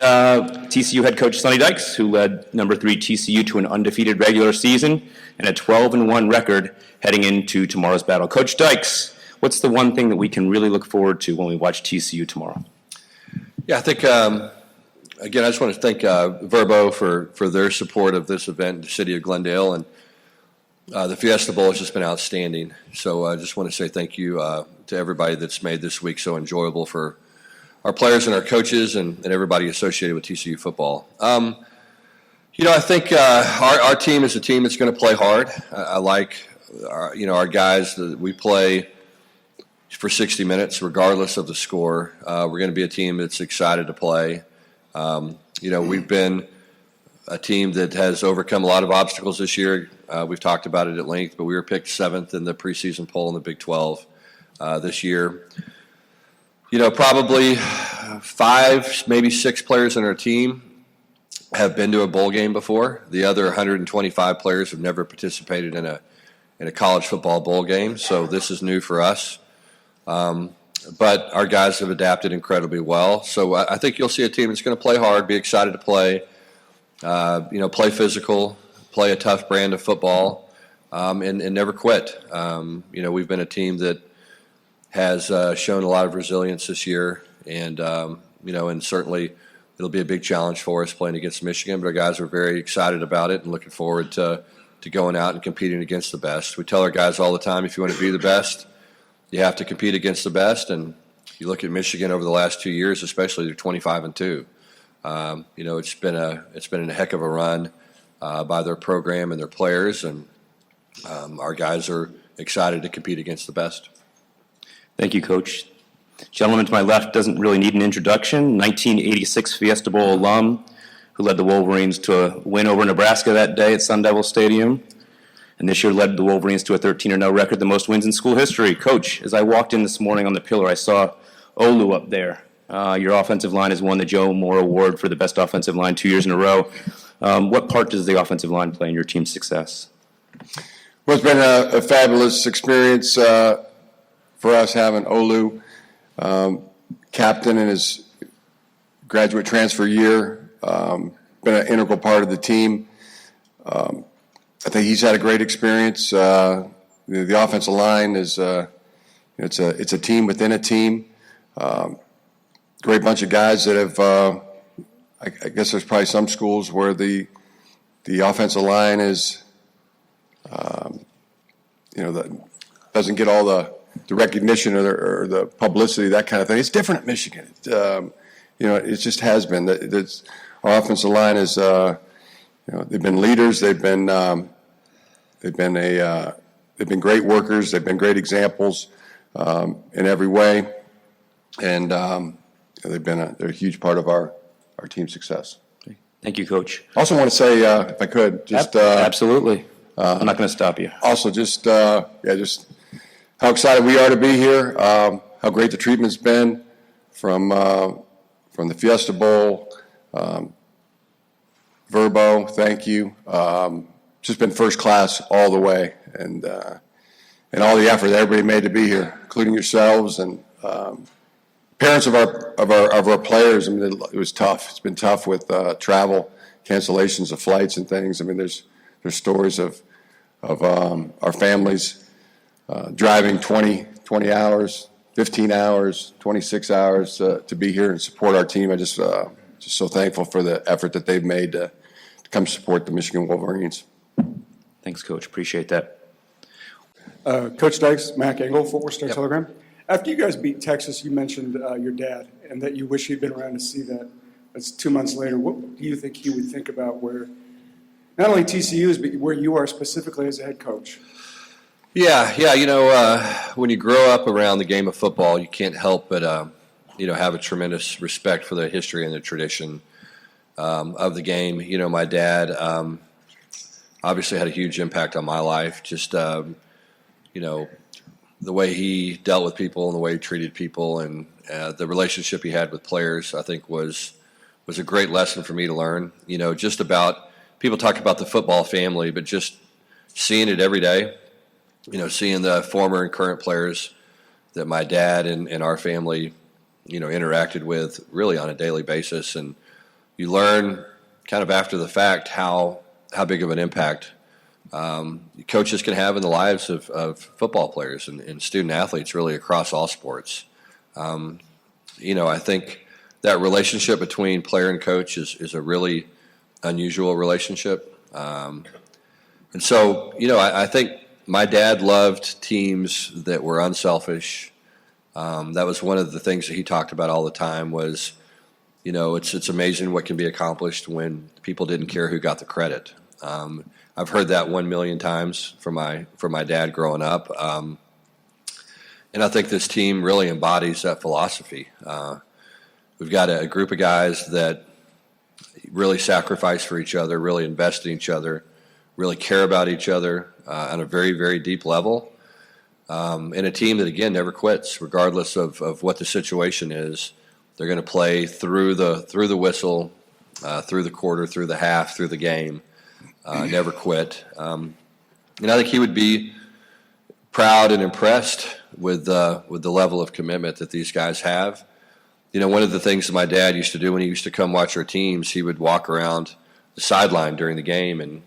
TCU head coach Sonny Dykes, who led number 3 TCU to an undefeated regular season and a 12-1 record heading into tomorrow's battle. Coach Dykes, what's the one thing that we can really look forward to when we watch TCU tomorrow? Yeah, I think, again, I just want to thank Verbo for their support of this event in the city of Glendale, and the Fiesta Bowl has just been outstanding. So I just want to say thank you to everybody that's made this week so enjoyable for our players and our coaches and everybody associated with TCU football. I think our team is a team that's going to play hard. I like our guys. We play for 60 minutes regardless of the score. We're going to be a team that's excited to play. We've been a team that has overcome a lot of obstacles this year. We've talked about it at length, but we were picked 7th in the preseason poll in the Big 12 this year. Probably 5, maybe 6 players on our team have been to a bowl game before. The other 125 players have never participated in a college football bowl game, so this is new for us. But our guys have adapted incredibly well. So I think you'll see a team that's going to play hard, be excited to play, play physical, play a tough brand of football, and never quit. We've been a team that has shown a lot of resilience this year, and certainly it'll be a big challenge for us playing against Michigan, but our guys are very excited about it and looking forward to going out and competing against the best. We tell our guys all the time, if you want to be the best, you have to compete against the best, and you look at Michigan over the last 2 years, especially, they're 25-2. It's been a heck of a run by their program and their players, and our guys are excited to compete against the best. Thank you, Coach. Gentleman to my left doesn't really need an introduction. 1986 Fiesta Bowl alum who led the Wolverines to a win over Nebraska that day at Sun Devil Stadium. And this year led the Wolverines to a 13-0 record, the most wins in school history. Coach, as I walked in this morning on the pillar, I saw Olu up there. Your offensive line has won the Joe Moore Award for the best offensive line 2 years in a row. What part does the offensive line play in your team's success? Well, it's been a fabulous experience for us having Olu captain in his graduate transfer year. Been an integral part of the team. I think he's had a great experience. The offensive line is it's a team within a team. Great bunch of guys that have. I guess there's probably some schools where the offensive line is, doesn't get all the recognition or the publicity, that kind of thing. It's different at Michigan. It just has been. Our offensive line is. They've been leaders. They've been great workers. They've been great examples in every way, and they're a huge part of our team's success. Thank you, Coach. I also want to say, if I could, just absolutely. I'm not going to stop you. Also, just how excited we are to be here. How great the treatment's been from the Fiesta Bowl. Verbo, thank you. Just been first class all the way, and all the effort that everybody made to be here, including yourselves and parents of our players. I mean, it was tough. It's been tough with travel, cancellations of flights and things. I mean, there's stories of our families driving 20 hours, 15 hours, 26 hours to be here and support our team. I just so thankful for the effort that they've made to come support the Michigan Wolverines. Thanks, Coach. Appreciate that. Coach Dykes, Mac Engel, Fort Worth Star-Telegram. After you guys beat Texas, you mentioned your dad and that you wish he'd been around to see that. That's 2 months later. What do you think he would think about where not only TCU is, but where you are specifically as a head coach? Yeah. When you grow up around the game of football, you can't help but have a tremendous respect for the history and the tradition of the game. My dad obviously had a huge impact on my life. Just the way he dealt with people and the way he treated people and the relationship he had with players, I think was a great lesson for me to learn. Just about people talk about the football family, but just seeing it every day. Seeing the former and current players that my dad and our family, interacted with really on a daily basis, and you learn kind of after the fact how big of an impact coaches can have in the lives of football players and student athletes, really across all sports. I think that relationship between player and coach is a really unusual relationship. And so, I think my dad loved teams that were unselfish. That was one of the things that he talked about all the time was, it's amazing what can be accomplished when people didn't care who got the credit. I've heard that 1 million times from my dad growing up. And I think this team really embodies that philosophy. We've got a group of guys that really sacrifice for each other, really invest in each other, really care about each other on a very, very deep level. And a team that, again, never quits, regardless of what the situation is. They're going to play through the whistle, through the quarter, through the half, through the game, never quit. And I think he would be proud and impressed with the level of commitment that these guys have. One of the things that my dad used to do when he used to come watch our teams, he would walk around the sideline during the game and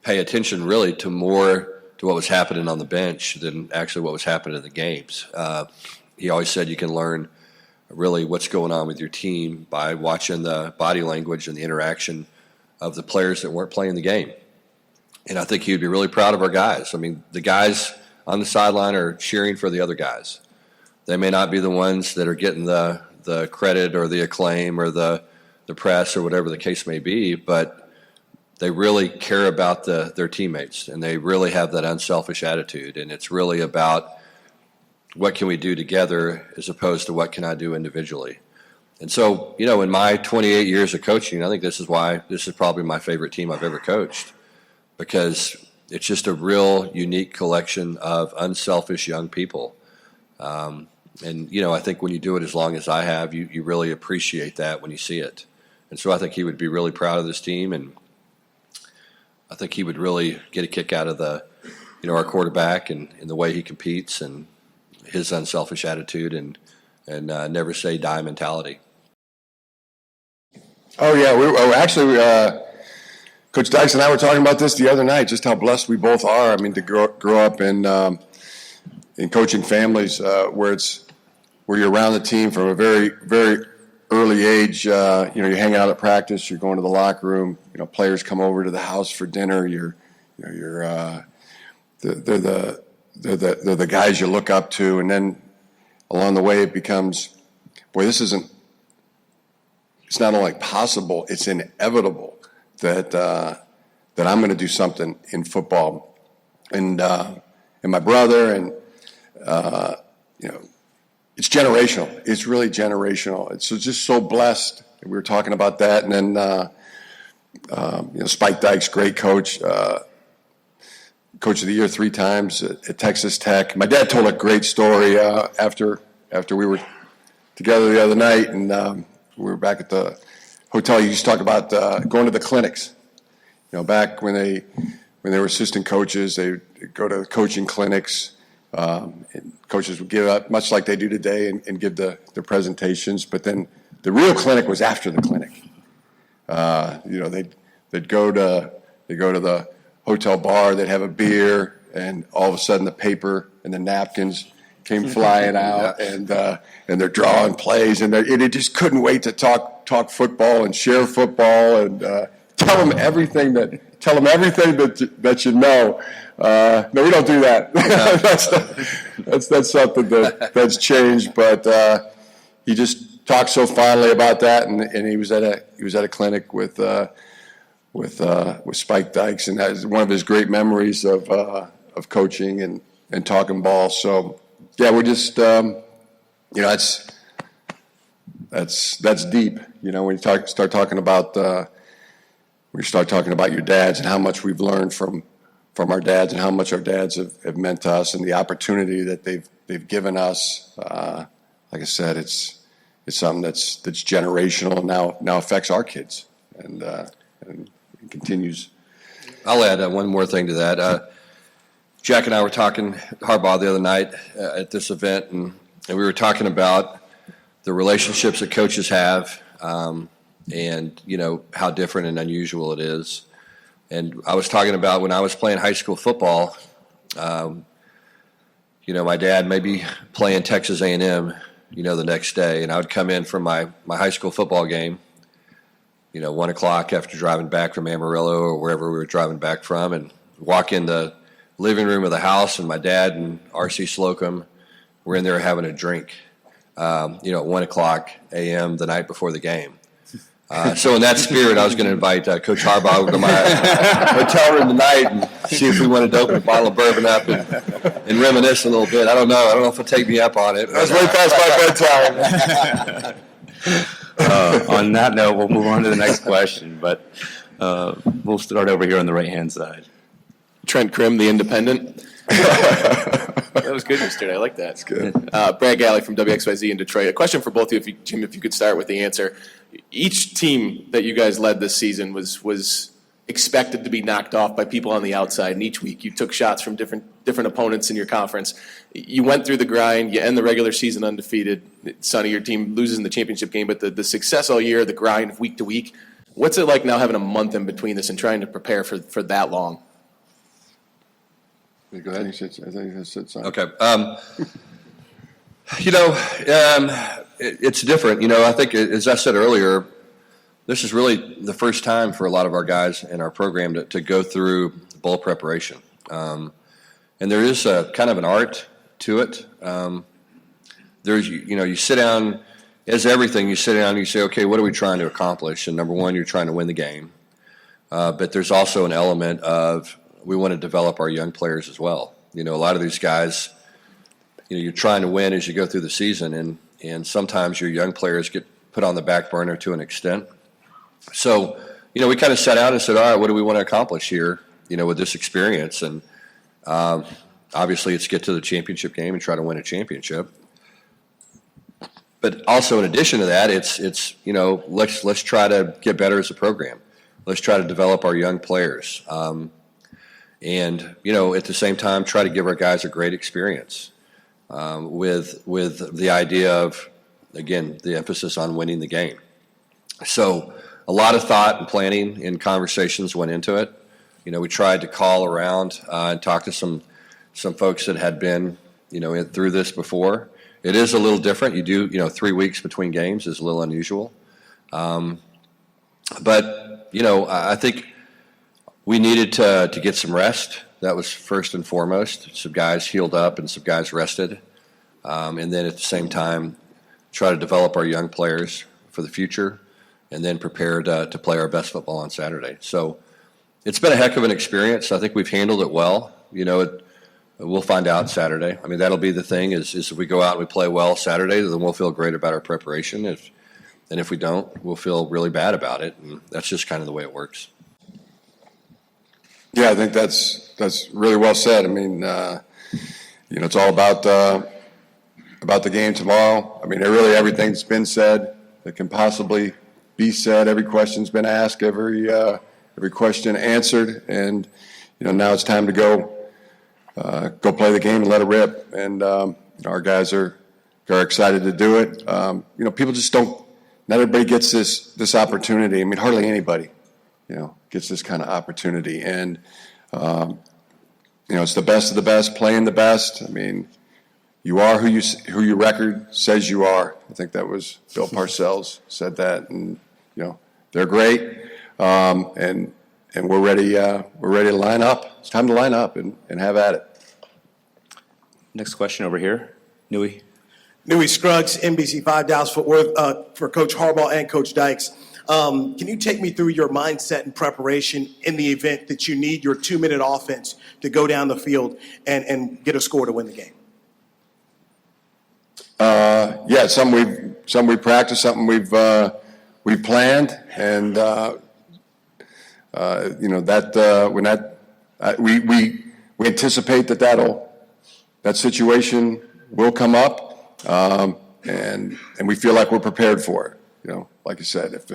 pay attention really to what was happening on the bench than actually what was happening in the games. He always said you can learn really what's going on with your team by watching the body language and the interaction of the players that weren't playing the game. And I think he would be really proud of our guys. I mean, the guys on the sideline are cheering for the other guys. They may not be the ones that are getting the credit or the acclaim or the press or whatever the case may be, but they really care about their teammates, and they really have that unselfish attitude. And it's really about what can we do together as opposed to what can I do individually. And so, in my 28 years of coaching, I think this is probably my favorite team I've ever coached, because it's just a real unique collection of unselfish young people. And I think when you do it as long as I have, you really appreciate that when you see it. And so I think he would be really proud of this team, and I think he would really get a kick out of our quarterback and the way he competes and his unselfish attitude and never say die mentality. Oh, yeah. Coach Dykes and I were talking about this the other night, just how blessed we both are. I mean, to grow up in coaching families where you're around the team from a very, very early age. You're hanging out at practice, you're going to the locker room. Players come over to the house for dinner. They're the guys you look up to, and then along the way it becomes, boy, it's not only possible, it's inevitable that I'm going to do something in football, and my brother, and it's generational. It's really generational. It's just so blessed. We were talking about that, and then Spike Dykes, great coach. Coach of the Year 3 times at Texas Tech. My dad told a great story after we were together the other night, and we were back at the hotel. You used to talk about going to the clinics. Back when they were assistant coaches, they would go to coaching clinics. And coaches would give up, much like they do today, and give the presentations. But then the real clinic was after the clinic. They'd go to the hotel bar, they'd have a beer, and all of a sudden the paper and the napkins came flying out, and they're drawing plays, and they just couldn't wait to talk football and share football and tell them everything that you know. No, we don't do that. that's something that's changed, but he just talked so fondly about that, and he was at a clinic with Spike Dykes, and that is one of his great memories of coaching and talking ball. So yeah, we're just that's deep. When you start talking about your dads and how much we've learned from our dads and how much our dads have meant to us and the opportunity that they've given us. Like I said, it's something that's generational and now affects our kids and it continues. I'll add one more thing to that. Jack and I were talking Harbaugh the other night at this event, and we were talking about the relationships that coaches have. and how different and unusual it is. And I was talking about when I was playing high school football. My dad may be playing Texas A&M, the next day, and I would come in from my high school football game, 1 o'clock after driving back from Amarillo or wherever we were driving back from, and walk in the living room of the house, and my dad and R.C. Slocum were in there having a drink, at 1 o'clock a.m. the night before the game. So in that spirit, I was going to invite Coach Harbaugh over to my hotel room tonight and see if we wanted to open a bottle of bourbon up and reminisce a little bit. I don't know if he'll take me up on it. That's way past my bedtime. On that note, we'll move on to the next question, but we'll start over here on the right-hand side. Trent Krim, The Independent. That was good yesterday. I like that. It's good. Brad Galley from WXYZ in Detroit. A question for both of you, Jim, if you could start with the answer. Each team that you guys led this season was expected to be knocked off by people on the outside, and each week you took shots from different opponents in your conference. You went through the grind. You end the regular season undefeated. Sonny, your team loses in the championship game, but the success all year, the grind of week to week. What's it like now having a month in between this and trying to prepare for that long? Go ahead. I think you said something. Okay. It's different. I think, as I said earlier, this is really the first time for a lot of our guys in our program to go through bowl preparation. And there is a kind of an art to it. You sit down, as everything, you sit down and you say, okay, what are we trying to accomplish? And number one, you're trying to win the game. But there's also an element of we want to develop our young players as well. A lot of these guys, you're trying to win as you go through the season, and sometimes your young players get put on the back burner to an extent. So, we kind of sat down and said, all right, what do we want to accomplish here, with this experience? And obviously it's get to the championship game and try to win a championship. But also in addition to that, it's let's try to get better as a program. Let's try to develop our young players. And at the same time, try to give our guys a great experience with the idea of, again, the emphasis on winning the game. So a lot of thought and planning and conversations went into it. We tried to call around and talk to some folks that had been, through this before. It is a little different. You do, 3 weeks between games is a little unusual. But, I think we needed to get some rest. That was first and foremost. Some guys healed up and some guys rested. And then at the same time, try to develop our young players for the future and then prepare to play our best football on Saturday. So it's been a heck of an experience. I think we've handled it well. We'll find out Saturday. I mean, that'll be the thing is if we go out and we play well Saturday, then we'll feel great about our preparation. If we don't, we'll feel really bad about it. And that's just kind of the way it works. Yeah, I think that's really well said. I mean, it's all about the game tomorrow. I mean, everything's been said that can possibly be said. Every question's been asked. Every question answered. And now it's time to go play the game and let it rip. And our guys are excited to do it. People just don't. Not everybody gets this opportunity. I mean, hardly anybody, gets this kind of opportunity. And it's the best of the best, playing the best. I mean, you are who your record says you are. I think that was Bill Parcells said that, and they're great, and we're ready. We're ready to line up. It's time to line up and have at it. Next question over here, Nui. Nui Scruggs, NBC5 Dallas Fort Worth, for Coach Harbaugh and Coach Dykes. Can you take me through your mindset and preparation in the event that you need your 2-minute offense to go down the field and get a score to win the game? Yeah, some we've practiced, something we've planned, and we anticipate that situation will come up, and we feel like we're prepared for it. Like I said, if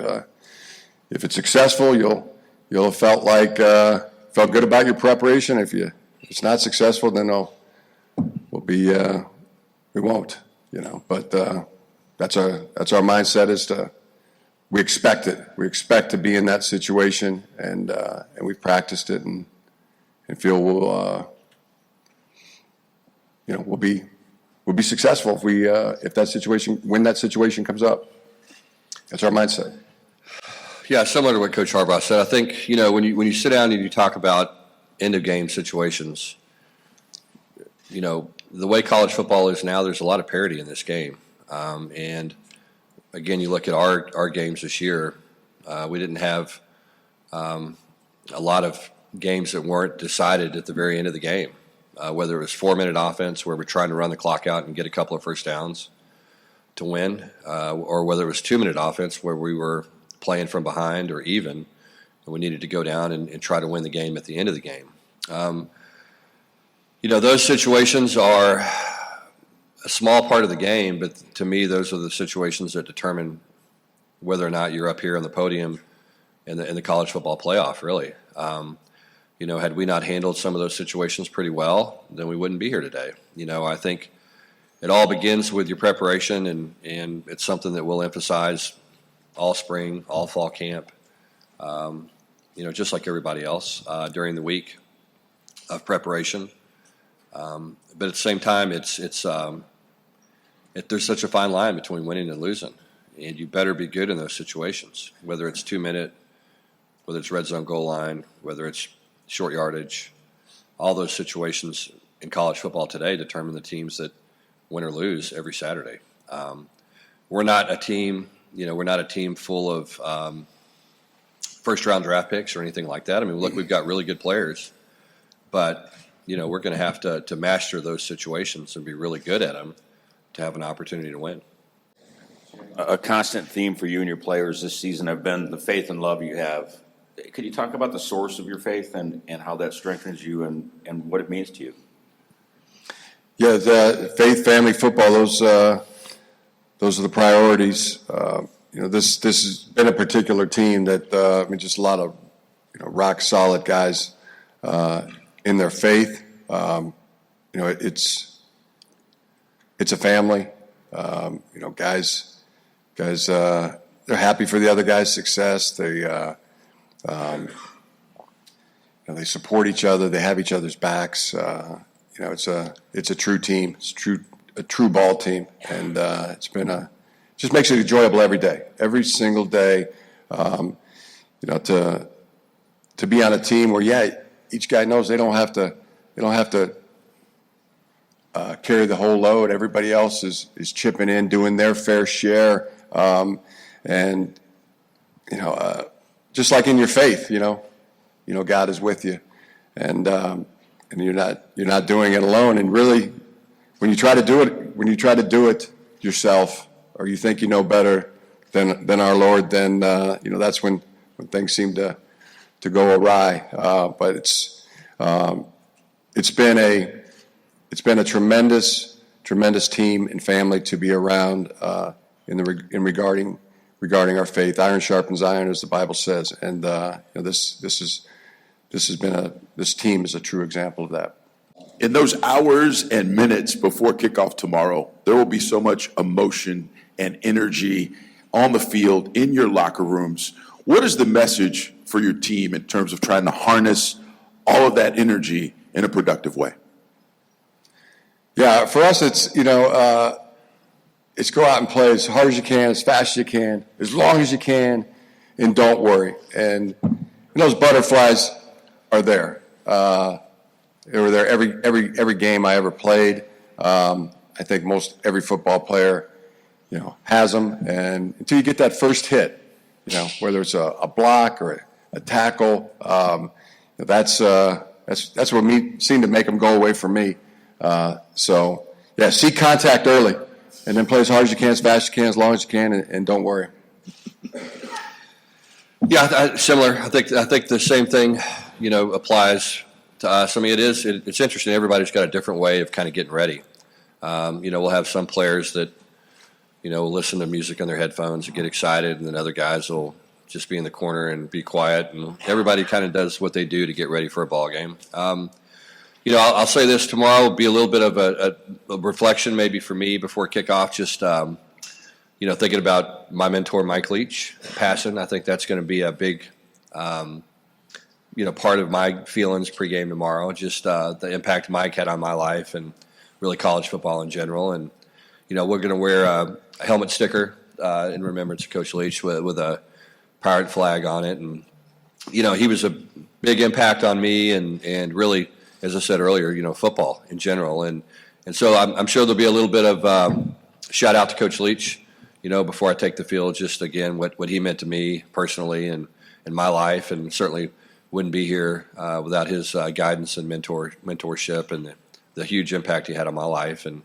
it's successful, you'll have felt good about your preparation. If it's not successful, then we won't. But that's our mindset is to we expect it. We expect to be in that situation, and we've practiced it, and feel we'll be successful if that situation, when that situation comes up. That's our mindset. Yeah, similar to what Coach Harbaugh said. I think, when you sit down and you talk about end of game situations, the way college football is now, there's a lot of parity in this game. And again, you look at our games this year, we didn't have a lot of games that weren't decided at the very end of the game, whether it was 4-minute offense where we're trying to run the clock out and get a couple of first downs to win, or whether it was 2-minute offense where we were playing from behind or even, and we needed to go down and try to win the game at the end of the game. Those situations are a small part of the game, but to me, those are the situations that determine whether or not you're up here on the podium in the college football playoff, really. Had we not handled some of those situations pretty well, then we wouldn't be here today. I think it all begins with your preparation, and it's something that we'll emphasize all spring, all fall camp, just like everybody else during the week of preparation. But at the same time, there's such a fine line between winning and losing, and you better be good in those situations, whether it's 2-minute, whether it's red zone goal line, whether it's short yardage. All those situations in college football today determine the teams that win or lose every Saturday. We're not a team, we're not a team full of first-round draft picks or anything like that. I mean, look, we've got really good players, but we're going to have to master those situations and be really good at them to have an opportunity to win. A constant theme for you and your players this season have been the faith and love you have. Could you talk about the source of your faith and how that strengthens you and what it means to you? Yeah, the faith, family, football, those are the priorities. This has been a particular team that, just a lot of, rock solid guys in their faith. It's a family. Guys, they're happy for the other guy's success. They support each other. They have each other's backs. It's a true team. It's a true ball team, and just makes it enjoyable every day, every single day. To be on a team where each guy knows they don't have to carry the whole load. Everybody else is chipping in, doing their fair share, and just like in your faith, God is with you, and you're not doing it alone. And really, when you try to do it yourself, or you think you know better than our Lord, then that's when things seem to go awry. But it's been a tremendous team and family to be around regarding our faith. Iron sharpens iron, as the Bible says, and this team is a true example of that. In those hours and minutes before kickoff tomorrow, there will be so much emotion and energy on the field, in your locker rooms. What is the message for your team in terms of trying to harness all of that energy in a productive way? Yeah, for us, it's go out and play as hard as you can, as fast as you can, as long as you can, and don't worry. And those butterflies are there. They were there every game I ever played. I think every football player, has them. And until you get that first hit, whether it's a block or a tackle, that's what seemed to make them go away from me. See contact early, and then play as hard as you can, as fast as you can, as long as you can, and don't worry. Yeah, similar. I think the same thing, applies to us. I mean, it's interesting. Everybody's got a different way of kind of getting ready. We'll have some players that, will listen to music on their headphones and get excited, and then other guys will just be in the corner and be quiet. And everybody kind of does what they do to get ready for a ball game. I'll say this: tomorrow will be a little bit of a reflection, maybe for me before kickoff. Just thinking about my mentor, Mike Leach, passing, I think that's going to be a big, part of my feelings pregame tomorrow. Just the impact Mike had on my life and really college football in general. And, we're going to wear a helmet sticker in remembrance of Coach Leach with a pirate flag on it. And, he was a big impact on me and really, as I said earlier, football in general. And so I'm sure there'll be a little bit of shout out to Coach Leach, before I take the field, just again, what he meant to me personally and in my life, and certainly wouldn't be here without his guidance and mentorship and the huge impact he had on my life. And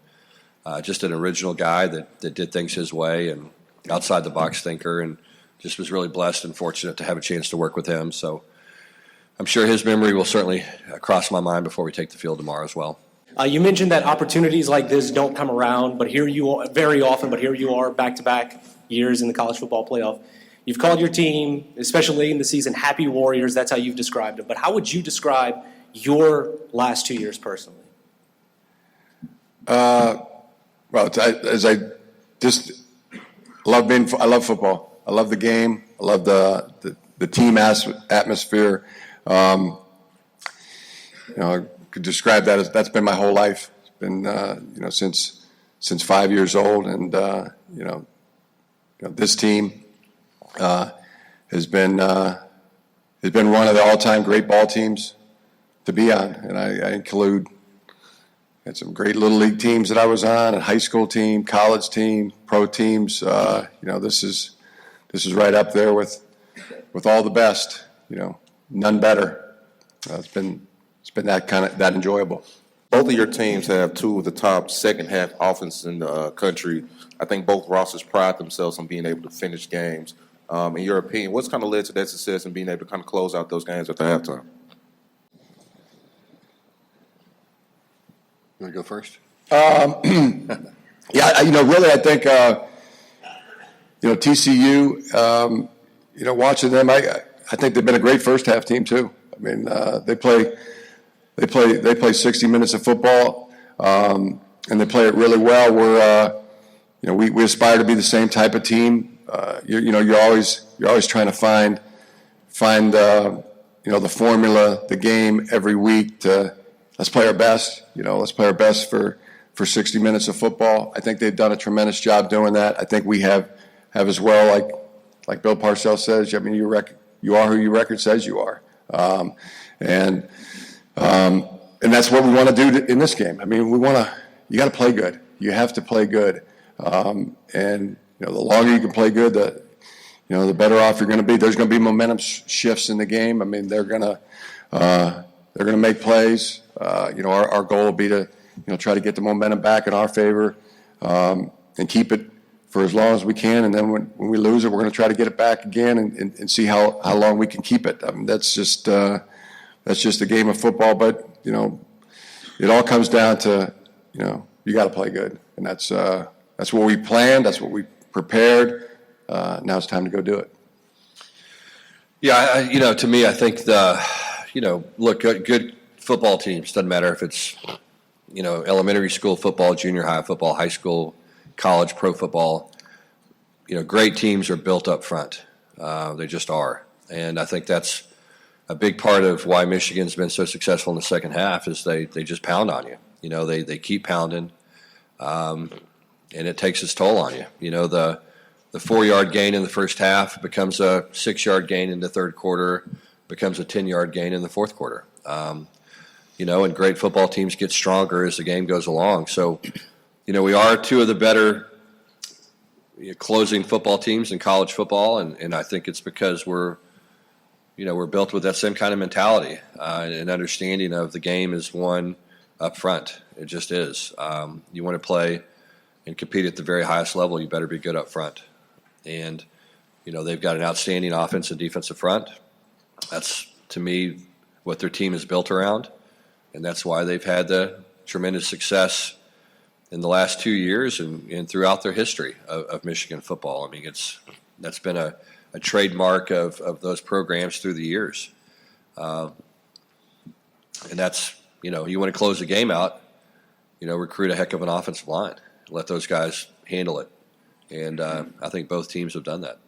just an original guy that did things his way and outside the box thinker, and just was really blessed and fortunate to have a chance to work with him. So I'm sure his memory will certainly cross my mind before we take the field tomorrow as well. You mentioned that opportunities like this don't come around, but here you are very often. But here you are, back-to-back years in the college football playoff. You've called your team, especially late in the season, happy warriors. That's how you've described them. But how would you describe your last 2 years personally? Well, I love football. I love the game. I love the team atmosphere. I could describe that as that's been my whole life. It's been since 5 years old, and this team has been one of the all-time great ball teams to be on, and I include. Had some great little league teams that I was on, a high school team, college team, pro teams. This is right up there with all the best. None better. It's been that enjoyable. Both of your teams have two of the top second half offenses in the country. I think both rosters pride themselves on being able to finish games. In your opinion, what's kind of led to that success and being able to kind of close out those games at the halftime? You want to go first? Yeah, really, I think, TCU, watching them, I think they've been a great first half team too. I mean, they play 60 minutes of football, and they play it really well. We aspire to be the same type of team. You're always trying to find the formula, the game every week to. Let's play our best. Let's play our best for 60 minutes of football. I think they've done a tremendous job doing that. I think we have as well. Like Bill Parcells says. I mean, you are who your record says you are, and that's what we want to do in this game. I mean, you got to play good. You have to play good, and the longer you can play good, the better off you're going to be. There's going to be momentum shifts in the game. I mean, they're going to make plays. Our goal will be to, try to get the momentum back in our favor and keep it for as long as we can. And then when we lose it, we're going to try to get it back again and see how long we can keep it. I mean, that's just a game of football. But, it all comes down to, you got to play good. And that's what we planned. That's what we prepared. Now it's time to go do it. Yeah, to me, I think good football teams, doesn't matter if it's, elementary school football, junior high football, high school, college, pro football, great teams are built up front. They just are. And I think that's a big part of why Michigan's been so successful in the second half is they just pound on you. They keep pounding, and it takes its toll on you. The 4-yard gain in the first half becomes a 6-yard gain in the third quarter, becomes a 10-yard gain in the fourth quarter. And great football teams get stronger as the game goes along. So, we are two of the better closing football teams in college football, and I think it's because we're built with that same kind of mentality and understanding of the game is won up front. It just is. You want to play and compete at the very highest level, you better be good up front. And, they've got an outstanding offense and defensive front. That's, to me, what their team is built around, and that's why they've had the tremendous success in the last 2 years and throughout their history of Michigan football. I mean, that's been a trademark of those programs through the years. And that's, you want to close the game out, recruit a heck of an offensive line. Let those guys handle it. And I think both teams have done that.